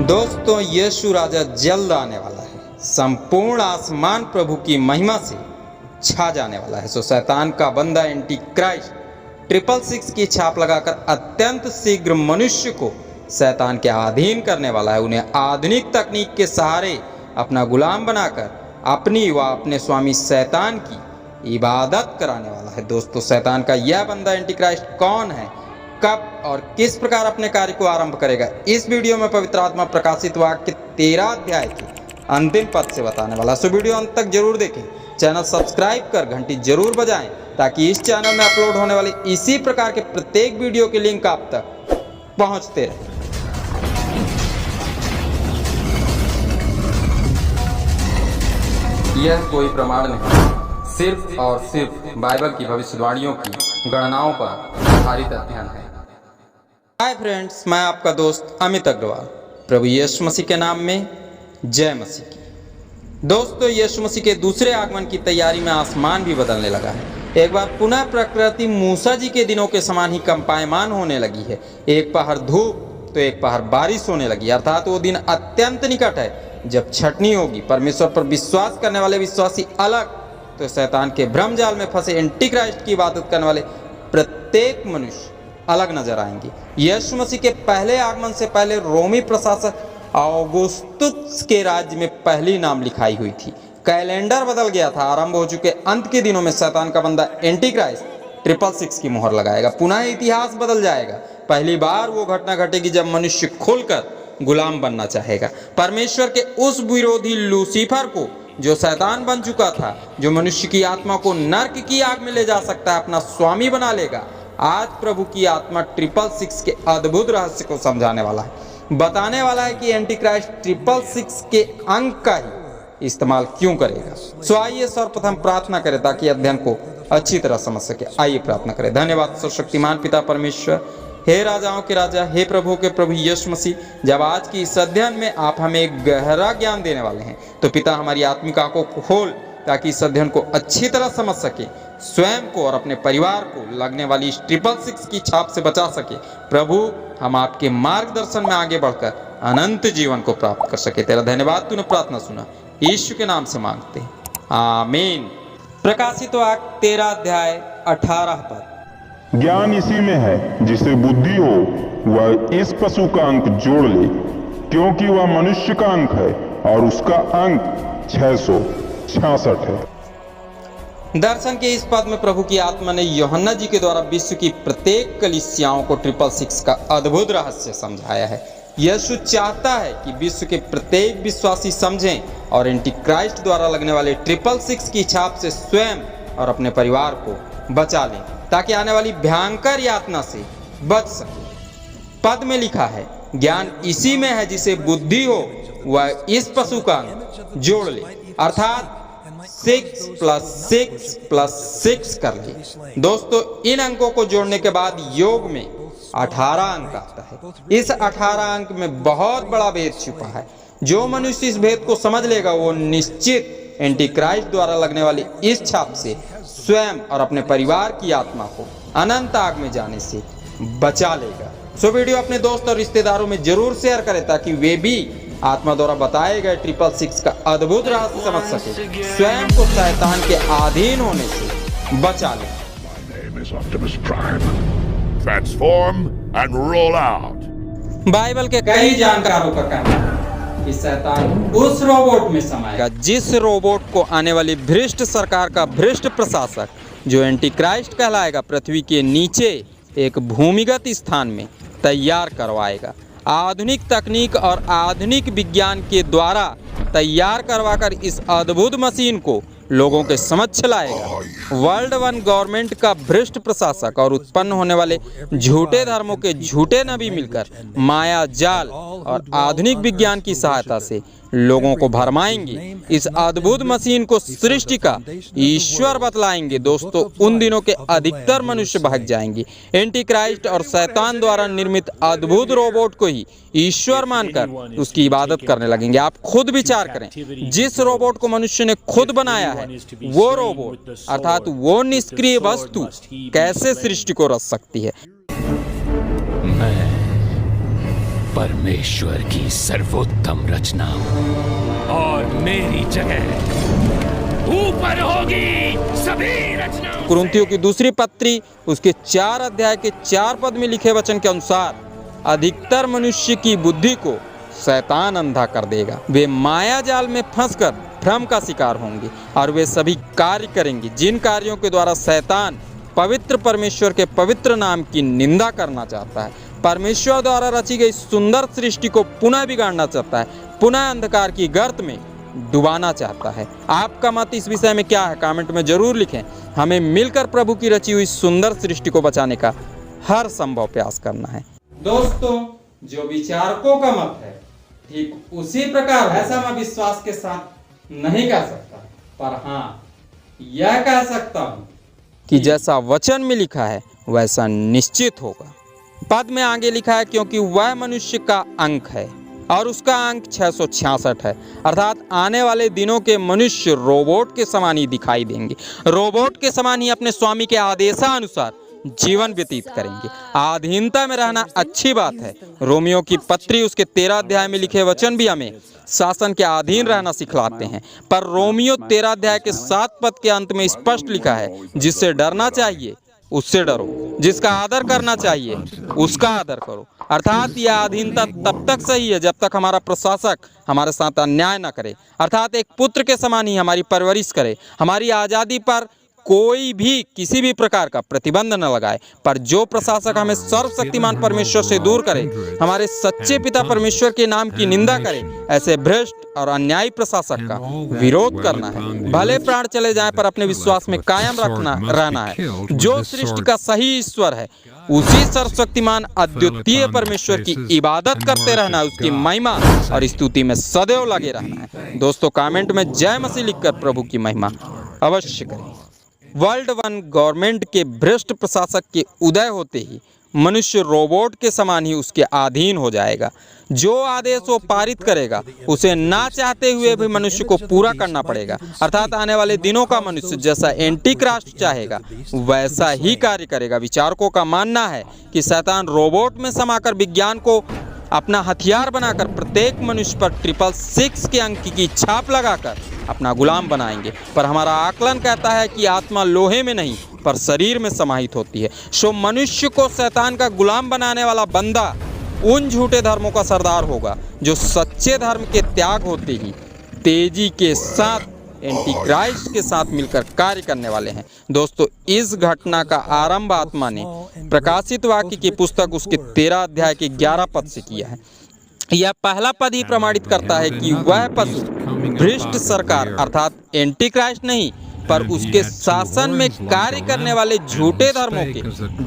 दोस्तों, यीशु राजा जल्द आने वाला है। संपूर्ण आसमान प्रभु की महिमा से छा जाने वाला है। सो शैतान का बंदा एंटी क्राइस्ट 666 की छाप लगाकर अत्यंत शीघ्र मनुष्य को शैतान के अधीन करने वाला है। उन्हें आधुनिक तकनीक के सहारे अपना गुलाम बनाकर अपनी व अपने स्वामी शैतान की इबादत कराने वाला है। दोस्तों, शैतान का यह बंदा एंटी क्राइस्ट कौन है, कब और किस प्रकार अपने कार्य को आरंभ करेगा, इस वीडियो में पवित्र आत्मा प्रकाशित वाक्य 13 अध्याय के अंतिम पद से बताने वाला। सो वीडियो अंत तक जरूर देखें। चैनल सब्सक्राइब कर घंटी जरूर बजाएं ताकि इस चैनल में अपलोड होने वाले इसी प्रकार के प्रत्येक वीडियो के लिंक आप तक पहुंचते रहे। यह कोई प्रमाण नहीं, सिर्फ और सिर्फ बाइबल की भविष्यवाणियों की गणनाओं पर आधारित अध्ययन है। हाय फ्रेंड्स, मैं आपका दोस्त अमित अग्रवाल। प्रभु यीशु मसीह के नाम में जय मसीह की। दोस्तों, यीशु मसीह के दूसरे आगमन की तैयारी में आसमान भी बदलने लगा है। एक बार पुनः प्रकृति मूसा जी के दिनों के समान ही कंपायमान होने लगी है। एक पहर धूप तो एक पहर बारिश होने लगी, अर्थात वो दिन अत्यंत निकट है जब छटनी होगी। परमेश्वर पर विश्वास करने वाले विश्वासी अलग तो शैतान के भ्रम जाल में फंसे एंटी क्राइस्ट की इबादत करने वाले प्रत्येक मनुष्य अलग नजर आएंगे। यीशु मसीह के पहले आगमन से पहले रोमी प्रशासक औगुस्तुस के राज्य में पहली नाम लिखाई हुई थी। कैलेंडर बदल गया था। आरंभ हो चुके अंत के दिनों में शैतान का बंदा एंटी क्राइस्ट 666 की मुहर लगाएगा। पुनः इतिहास बदल जाएगा। पहली बार वो घटना घटेगी जब मनुष्य खुलकर गुलाम बनना चाहेगा। परमेश्वर के उस विरोधी लूसीफर को, जो शैतान बन चुका था, जो मनुष्य की आत्मा को नर्क की आग में ले जा सकता है, अपना स्वामी बना लेगा। आज प्रभु की आत्मा 666 के अद्भुत रहस्य को समझाने वाला है, बताने वाला है कि एंटी क्राइस्ट 666 के अंक का ही इस्तेमाल क्यों करेगा। सो आइए सर्वप्रथम प्रार्थना करें ताकि अध्ययन को अच्छी तरह समझ सके। आइए प्रार्थना करें। धन्यवाद सर्वशक्तिमान पिता परमेश्वर, हे राजाओं के राजा, हे प्रभु के प्रभु यीशु मसीह, जब आज की इस अध्ययन में आप हमें एक गहरा ज्ञान देने वाले हैं, तो पिता हमारी आत्मिक आंखों को खोल ताकि इस अध्ययन को अच्छी तरह समझ सके, स्वयं को और अपने परिवार को लगने वाली 666 की छाप से बचा सके। प्रभु, हम आपके मार्गदर्शन में आगे बढ़कर अनंत जीवन को प्राप्त कर सके। तेरा धन्यवाद, तूने प्रार्थना सुना, यीशु के नाम से मांगते हैं, आमीन। प्रकाशित वाक्य 13 अध्याय 18 पद। ज्ञान इसी में है, जिसे बुद्धि हो वह इस पशु का अंक जोड़ ले, क्योंकि वह मनुष्य का अंक है और उसका अंक 666 है। दर्शन के इस पद में प्रभु की आत्मा ने यूहन्ना जी के द्वारा विश्व की प्रत्येक कलीसियाओं को 666 का अद्भुत रहस्य समझाया है। यीशु चाहता है कि विश्व के प्रत्येक विश्वासी समझें और एंटी क्राइस्ट द्वारा लगने वाले 666 की छाप से स्वयं और अपने परिवार को बचा लें, ताकि आने वाली भयंकर यातना से बच सके। पद में लिखा है, ज्ञान इसी में है, जिसे बुद्धि हो वह इस पशु का अंक जोड़ ले, अर्थात 6 + 6 + 6 कर ले। दोस्तों, इन अंकों को जोड़ने के बाद योग में 18 अंक आता है। इस 18 अंक में बहुत बड़ा भेद छुपा है। जो मनुष्य इस भेद को समझ लेगा वो निश्चित एंटी क्राइस्ट द्वारा लगने वाली इस छाप से स्वयं और अपने परिवार की आत्मा को अनंत आग में जाने से बचा लेगा। सो वीडियो अपने दोस्त और रिश्तेदारों में जरूर शेयर करें ताकि वे भी आत्मा द्वारा बताए गए 666 का अद्भुत रहस्य समझ सके, स्वयं को शैतान के अधीन होने से बचा ले। बाइबल के कई जानकारों का कहना है कि शैतान उस रोबोट में समाएगा जिस रोबोट को आने वाली भ्रष्ट सरकार का भ्रष्ट प्रशासक, जो एंटी क्राइस्ट कहलाएगा, पृथ्वी के नीचे एक भूमिगत स्थान में तैयार करवाएगा। आधुनिक तकनीक और आधुनिक विज्ञान के द्वारा तैयार करवाकर इस अद्भुत मशीन को लोगों के समक्ष लाएगा। वर्ल्ड वन गवर्नमेंट का भ्रष्ट प्रशासक और उत्पन्न होने वाले झूठे धर्मों के झूठे नबी मिलकर माया जाल और आधुनिक विज्ञान की सहायता से लोगों को भरमाएंगे। इस अद्भुत मशीन को सृष्टि का ईश्वर बतलाएंगे। दोस्तों, उन दिनों के अधिकतर मनुष्य भाग जाएंगे। एंटी क्राइस्ट और शैतान द्वारा निर्मित अद्भुत रोबोट को ही ईश्वर मानकर उसकी इबादत करने लगेंगे। आप खुद विचार करें, जिस रोबोट को मनुष्य ने खुद बनाया है, वो रोबोट अर्थात वो निष्क्रिय वस्तु कैसे सृष्टि को रच सकती है। परमेश्वर की सर्वोत्तम रचना और मेरी जगह ऊपर होगी सभी रचनाओं। कुरिन्थियों की दूसरी पत्री उसके 4 अध्याय के 4 पद में लिखे वचन के अनुसार अधिकतर मनुष्य की बुद्धि को शैतान अंधा कर देगा। वे माया जाल में फंसकर भ्रम का शिकार होंगे और वे सभी कार्य करेंगे जिन कार्यों के द्वारा शैतान पवित्र परमेश्वर के पवित्र नाम की निंदा करना चाहता है। परमेश्वर द्वारा रची गई सुंदर सृष्टि को पुनः बिगाड़ना चाहता है, पुनः अंधकार की गर्त में डुबाना चाहता है। आपका मत इस विषय में क्या है? कमेंट में जरूर लिखें। हमें मिलकर प्रभु की रची हुई सुंदर सृष्टि को बचाने का हर संभव प्रयास करना है। दोस्तों, जो विचारकों का मत है ठीक उसी प्रकार ऐसा मैं विश्वास के साथ नहीं कह सकता, पर हाँ यह कह सकता हूँ कि जैसा वचन में लिखा है वैसा निश्चित होगा। पद में आगे लिखा है क्योंकि वह मनुष्य का अंक है और उसका अंक 666 है, अर्थात आने वाले दिनों के मनुष्य रोबोट के समान ही दिखाई देंगे। रोबोट के समान ही अपने स्वामी के आदेशानुसार जीवन व्यतीत करेंगे। अधीनता में रहना अच्छी बात है। रोमियो की पत्री उसके 13 अध्याय में लिखे वचन भी हमें शासन के अधीन रहना सिखलाते हैं, पर रोमियो 13 अध्याय के 7 पद के अंत में स्पष्ट लिखा है, जिससे डरना चाहिए उससे डरो, जिसका आदर करना चाहिए उसका आदर करो। अर्थात यह अधीनता तब तक सही है जब तक हमारा प्रशासक हमारे साथ अन्याय न करे, अर्थात एक पुत्र के समान ही हमारी परवरिश करे, हमारी आज़ादी पर कोई भी किसी भी प्रकार का प्रतिबंध न लगाए। पर जो प्रशासक हमें सर्वशक्तिमान परमेश्वर से दूर करे, हमारे सच्चे पिता परमेश्वर के नाम की निंदा करे, ऐसे भ्रष्ट और अन्यायी प्रशासक का विरोध करना है। भले प्राण चले जाएं पर अपने विश्वास में कायम रहना है। जो सृष्टि का सही ईश्वर है उसी सर्वशक्तिमान अद्वितीय परमेश्वर की इबादत करते रहना है, उसकी महिमा और स्तुति में सदैव लगे रहना है। दोस्तों, कमेंट में जय मसीह लिखकर प्रभु की महिमा अवश्य करें। वर्ल्ड वन गवर्नमेंट के भ्रष्ट प्रशासक के उदय होते ही मनुष्य रोबोट के समान ही उसके अधीन हो जाएगा। जो आदेश वो पारित करेगा उसे ना चाहते हुए भी मनुष्य को पूरा करना पड़ेगा। अर्थात आने वाले दिनों का मनुष्य जैसा एंटी क्राइस्ट चाहेगा वैसा ही कार्य करेगा। विचारकों का मानना है कि शैतान रोबोट में समाकर विज्ञान को अपना हथियार बनाकर प्रत्येक मनुष्य पर 666 के अंक की छाप लगाकर अपना गुलाम बनाएंगे। पर हमारा आकलन कहता है कि आत्मा लोहे में नहीं पर शरीर में समाहित होती है। सो मनुष्य को शैतान का गुलाम बनाने वाला बंदा उन झूठे धर्मों का सरदार होगा जो सच्चे धर्म के त्याग होते ही तेजी के साथ एंटी क्राइस्ट के साथ मिलकर कार्य करने वाले हैं। दोस्तों, इस घटना का आरंभ आत्मा ने प्रकाशित वाक्य की पुस्तक उसके 13 अध्याय के 11 पद से किया है। यह पहला पद ही प्रमाणित करता है कि वह पशु भ्रष्ट सरकार अर्थात एंटी क्राइस्ट नहीं पर उसके शासन में कार्य करने वाले झूठे धर्मों के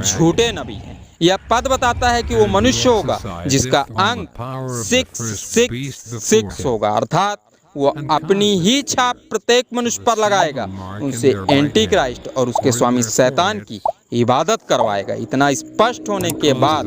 झूठे नबी हैं। यह पद बताता है कि वो मनुष्य होगा जिसका अंक 666 होगा, अर्थात वो अपनी ही छाप प्रत्येक मनुष्य पर लगाएगा, उनसे एंटी क्राइस्ट और उसके स्वामी शैतान की इबादत करवाएगा। इतना स्पष्ट होने के बाद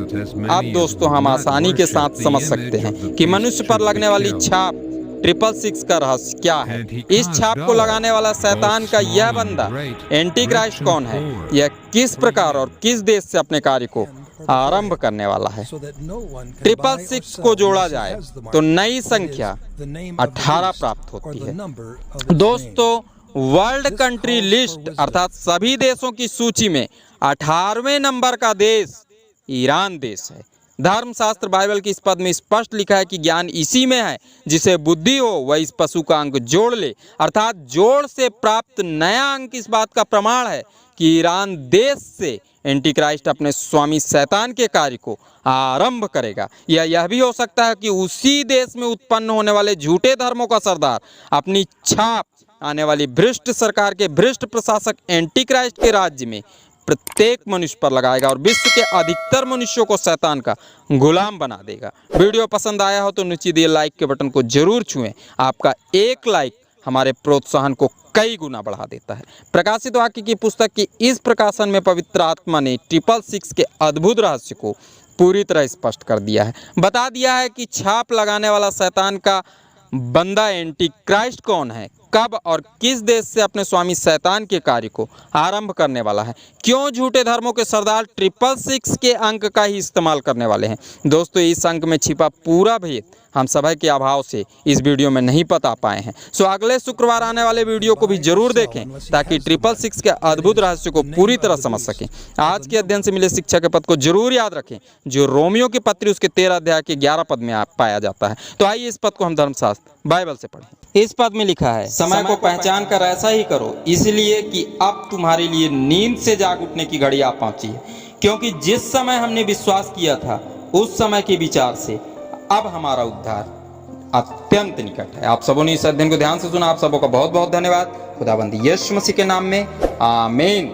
अब दोस्तों हम आसानी के साथ समझ सकते हैं कि मनुष्य पर लगने वाली छाप 666 का रहस्य क्या है। इस छाप को लगाने वाला शैतान का यह बंदा एंटी क्राइस्ट कौन है, यह किस प्रकार और किस देश से अपने कार्य को आरंभ करने वाला है। 666 को जोड़ा जाए तो नई संख्या 18 प्राप्त होती है। दोस्तों, वर्ल्ड कंट्री लिस्ट अर्थात सभी देशों की सूची में 18वें नंबर का देश ईरान देश है। धर्मशास्त्र बाइबल की इस पद में स्पष्ट लिखा है कि ज्ञान इसी में है, जिसे बुद्धि हो वह इस पशु का अंक जोड़ ले, अर्थात जोड़ से प्राप्त नया अंक इस बात का प्रमाण है कि ईरान देश से एंटी क्राइस्ट अपने स्वामी शैतान के कार्य को आरंभ करेगा। यह भी हो सकता है कि उसी देश में उत्पन्न होने वाले झूठे धर्मों का सरदार अपनी छाप आने वाली भ्रष्ट सरकार के भ्रष्ट प्रशासक एंटी क्राइस्ट के राज्य में प्रत्येक मनुष्य पर लगाएगा और विश्व के अधिकतर मनुष्यों को शैतान का गुलाम बना देगा। वीडियो पसंद आया हो तो नीचे दिए लाइक के बटन को जरूर छुएं। आपका एक लाइक हमारे प्रोत्साहन को कई गुना बढ़ा देता है। प्रकाशित वाक्य की पुस्तक की इस प्रकाशन में पवित्र आत्मा ने 666 के अद्भुत रहस्य को पूरी तरह स्पष्ट कर दिया है। बता दिया है कि छाप लगाने वाला शैतान का बंदा एंटी क्राइस्ट कौन है, कब और किस देश से अपने स्वामी शैतान के कार्य को आरंभ करने वाला है, क्यों झूठे धर्मों के सरदार 666 के अंक का ही इस्तेमाल करने वाले हैं। दोस्तों, इस अंक में छिपा पूरा भेद हम समय के अभाव से इस वीडियो में नहीं बता पाए हैं। सो अगले शुक्रवार आने वाले वीडियो को भी जरूर देखें ताकि 666 के अद्भुत रहस्य को पूरी तरह समझ सकें। आज के अध्ययन से मिले शिक्षा के पद को जरूर याद रखें जो रोमियो की पत्री उसके 13 अध्याय के 11 पद में पाया जाता है। तो आइए इस पद को हम धर्मशास्त्र बाइबल से पढ़ें। इस पद में लिखा है, समय को पहचान कर ऐसा ही करो, इसलिए कि अब तुम्हारे लिए नींद से जाग उठने की घड़ी आ पहुंची है, क्योंकि जिस समय हमने विश्वास किया था उस समय के विचार से अब हमारा उद्धार अत्यंत निकट है। आप सबों ने इस अध्ययन को ध्यान से सुना। आप सबों का बहुत बहुत धन्यवाद। खुदाबंद यीशु मसीह के नाम में आमीन।